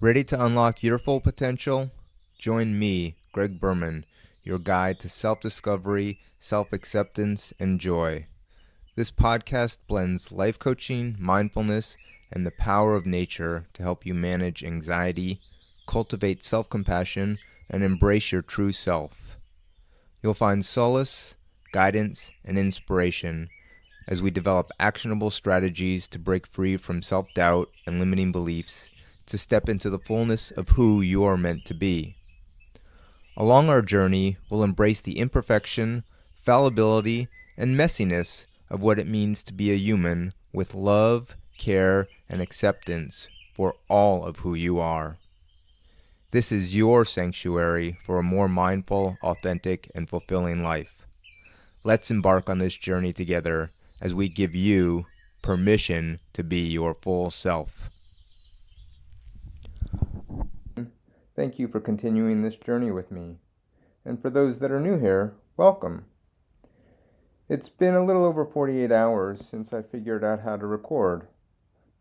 Ready to unlock your full potential? Join me, Gregg Berman, your guide to self-discovery, self-acceptance, and joy. This podcast blends life coaching, mindfulness, and the power of nature to help you manage anxiety, cultivate self-compassion, and embrace your true self. You'll find solace, guidance, and inspiration as we develop actionable strategies to break free from self-doubt and limiting beliefs to step into the fullness of who you are meant to be. Along our journey, we'll embrace the imperfection, fallibility, and messiness of what it means to be a human with love, care, and acceptance for all of who you are. This is your sanctuary for a more mindful, authentic, and fulfilling life. Let's embark on this journey together as we give you permission to be your full self. Thank you for continuing this journey with me. And for those that are new here, welcome. It's been a little over 48 hours since I figured out how to record.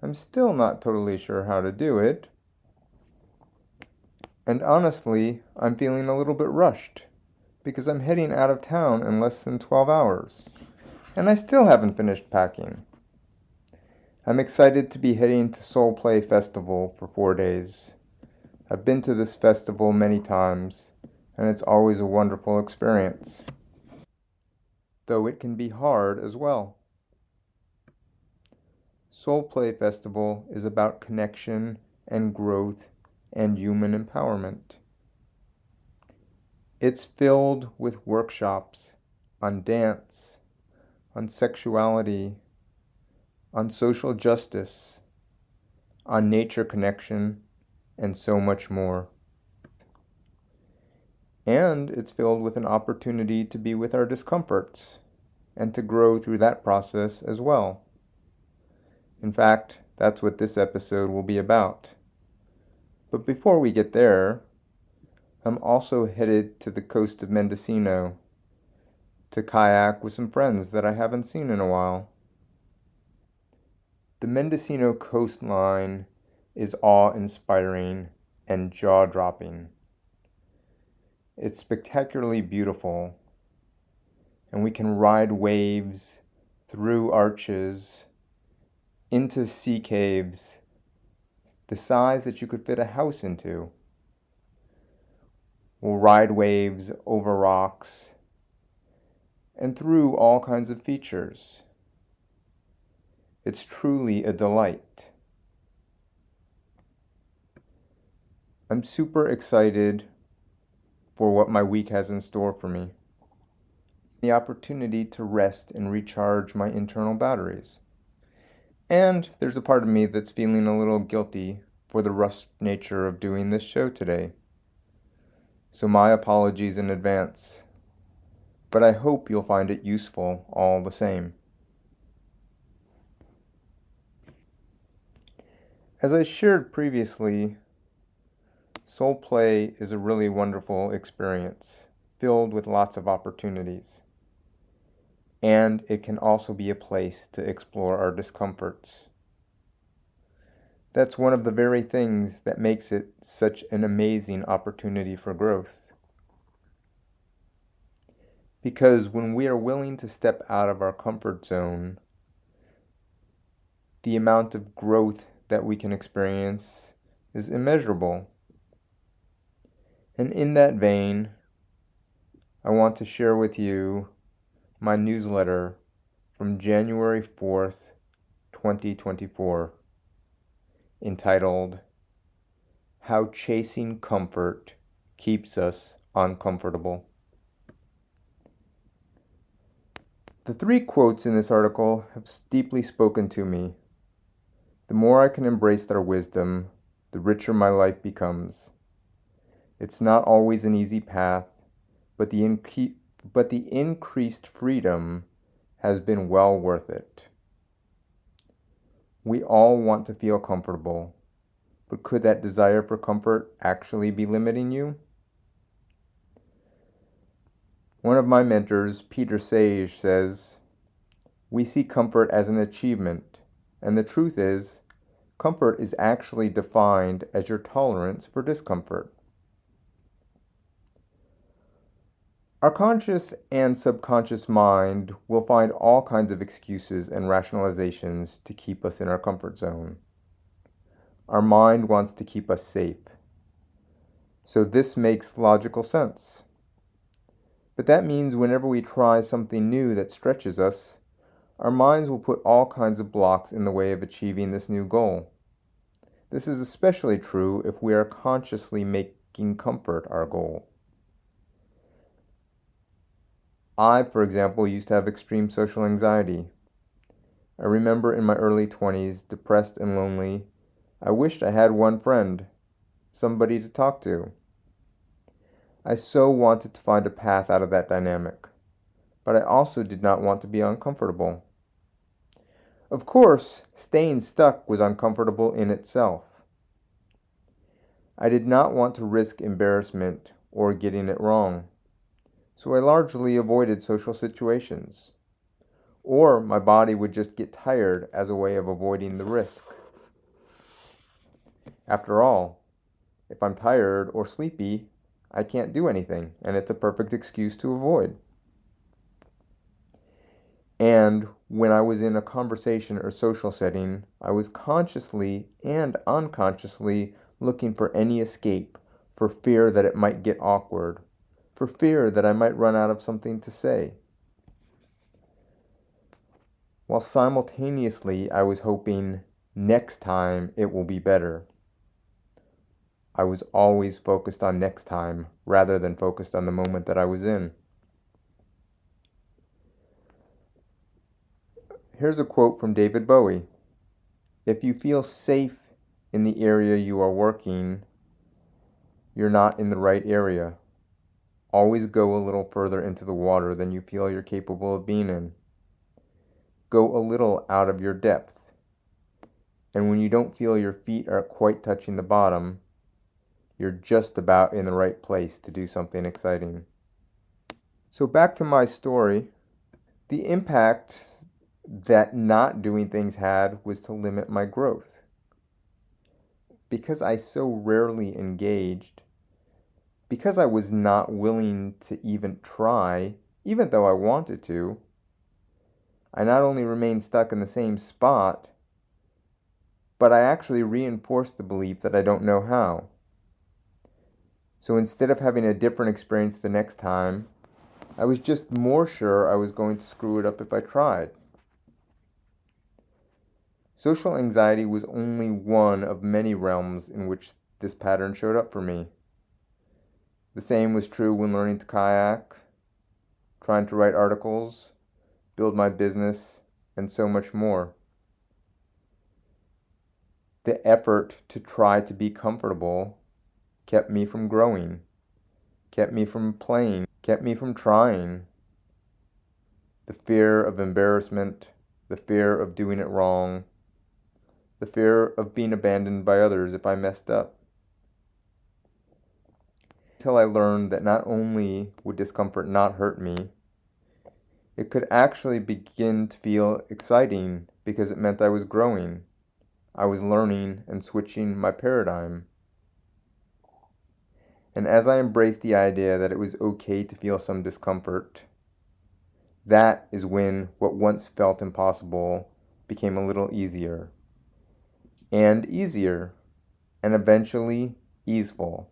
I'm still not totally sure how to do it. And honestly, I'm feeling a little bit rushed because I'm heading out of town in less than 12 hours. And I still haven't finished packing. I'm excited to be heading to SoulPlay Festival for 4 days. I've been to this festival many times, and it's always a wonderful experience, though it can be hard as well. SoulPlay Festival is about connection and growth and human empowerment. It's filled with workshops on dance, on sexuality, on social justice, on nature connection, and so much more. And it's filled with an opportunity to be with our discomforts and to grow through that process as well. In fact, that's what this episode will be about. But before we get there, I'm also headed to the coast of Mendocino to kayak with some friends that I haven't seen in a while. The Mendocino coastline is awe-inspiring and jaw-dropping. It's spectacularly beautiful, and we can ride waves through arches into sea caves the size that you could fit a house into. We'll ride waves over rocks and through all kinds of features. It's truly a delight. I'm super excited for what my week has in store for me. The opportunity to rest and recharge my internal batteries. And there's a part of me that's feeling a little guilty for the rushed nature of doing this show today. So my apologies in advance. But I hope you'll find it useful all the same. As I shared previously, SoulPlay is a really wonderful experience, filled with lots of opportunities. And it can also be a place to explore our discomforts. That's one of the very things that makes it such an amazing opportunity for growth. Because when we are willing to step out of our comfort zone, the amount of growth that we can experience is immeasurable. And in that vein, I want to share with you my newsletter from January 4th, 2024, entitled, How Chasing Comfort Keeps Us Uncomfortable. The 3 quotes in this article have deeply spoken to me. The more I can embrace their wisdom, the richer my life becomes. It's not always an easy path, but the increased freedom has been well worth it. We all want to feel comfortable, but could that desire for comfort actually be limiting you? One of my mentors, Peter Sage, says, "We see comfort as an achievement, and the truth is, Comfort is actually defined as your tolerance for discomfort. Our conscious and subconscious mind will find all kinds of excuses and rationalizations to keep us in our comfort zone. Our mind wants to keep us safe. So this makes logical sense. But that means whenever we try something new that stretches us, our minds will put all kinds of blocks in the way of achieving this new goal. This is especially true if we are consciously making comfort our goal. I, for example, used to have extreme social anxiety. I remember in my early 20s, depressed and lonely, I wished I had one friend, somebody to talk to. I so wanted to find a path out of that dynamic, but I also did not want to be uncomfortable. Of course, staying stuck was uncomfortable in itself. I did not want to risk embarrassment or getting it wrong, so I largely avoided social situations. Or my body would just get tired as a way of avoiding the risk. After all, if I'm tired or sleepy, I can't do anything, and it's a perfect excuse to avoid. And when I was in a conversation or social setting, I was consciously and unconsciously looking for any escape, for fear that it might get awkward, for fear that I might run out of something to say. While simultaneously I was hoping next time it will be better. I was always focused on next time rather than focused on the moment that I was in. Here's a quote from David Bowie. If you feel safe in the area you are working, you're not in the right area. Always go a little further into the water than you feel you're capable of being in. Go a little out of your depth. And when you don't feel your feet are quite touching the bottom, you're just about in the right place to do something exciting. So back to my story. The impact that not doing things had was to limit my growth. Because I so rarely engaged, because I was not willing to even try, even though I wanted to, I not only remained stuck in the same spot, but I actually reinforced the belief that I don't know how. So instead of having a different experience the next time, I was just more sure I was going to screw it up if I tried. Social anxiety was only one of many realms in which this pattern showed up for me. The same was true when learning to kayak, trying to write articles, build my business, and so much more. The effort to try to be comfortable kept me from growing, kept me from playing, kept me from trying. The fear of embarrassment, the fear of doing it wrong, the fear of being abandoned by others if I messed up. Until I learned that not only would discomfort not hurt me, it could actually begin to feel exciting because it meant I was growing. I was learning and switching my paradigm. And as I embraced the idea that it was okay to feel some discomfort, that is when what once felt impossible became a little easier. And easier. And eventually easeful.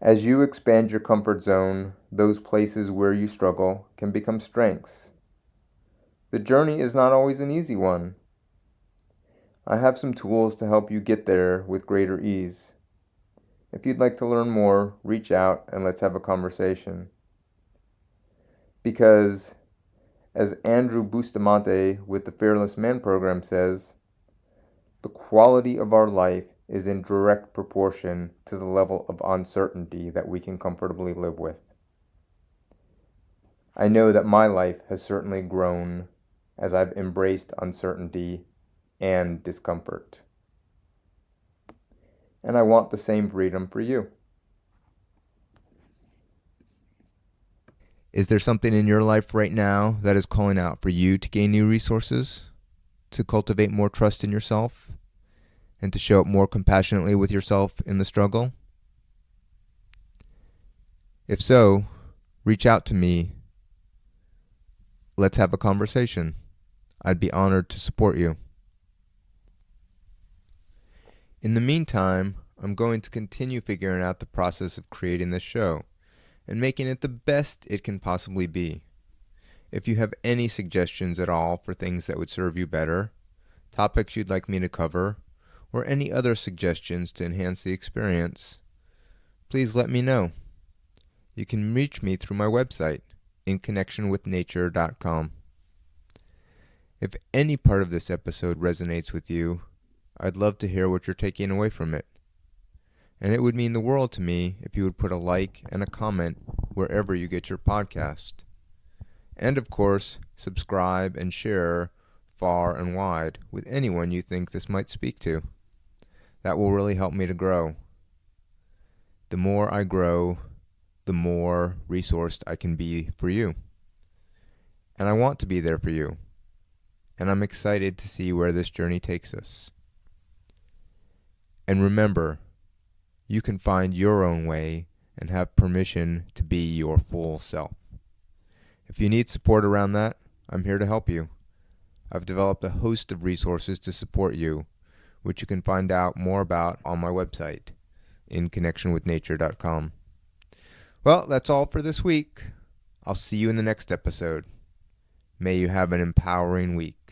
As you expand your comfort zone, those places where you struggle can become strengths. The journey is not always an easy one. I have some tools to help you get there with greater ease. If you'd like to learn more, reach out and let's have a conversation. Because, as Andrew Bustamante with the Fearless Man program says, the quality of our life is in direct proportion to the level of uncertainty that we can comfortably live with. I know that my life has certainly grown as I've embraced uncertainty and discomfort. And I want the same freedom for you. Is there something in your life right now that is calling out for you to gain new resources? to cultivate more trust in yourself and to show up more compassionately with yourself in the struggle? If so, reach out to me. Let's have a conversation. I'd be honored to support you. In the meantime, I'm going to continue figuring out the process of creating this show and making it the best it can possibly be. If you have any suggestions at all for things that would serve you better, topics you'd like me to cover, or any other suggestions to enhance the experience, please let me know. You can reach me through my website, inconnectionwithnature.com. If any part of this episode resonates with you, I'd love to hear what you're taking away from it. And it would mean the world to me if you would put a like and a comment wherever you get your podcast. And of course, subscribe and share far and wide with anyone you think this might speak to. That will really help me to grow. The more I grow, the more resourced I can be for you. And I want to be there for you. And I'm excited to see where this journey takes us. And remember, you can find your own way and have permission to be your full self. If you need support around that, I'm here to help you. I've developed a host of resources to support you, which you can find out more about on my website, inconnectionwithnature.com. Well, that's all for this week. I'll see you in the next episode. May you have an empowering week.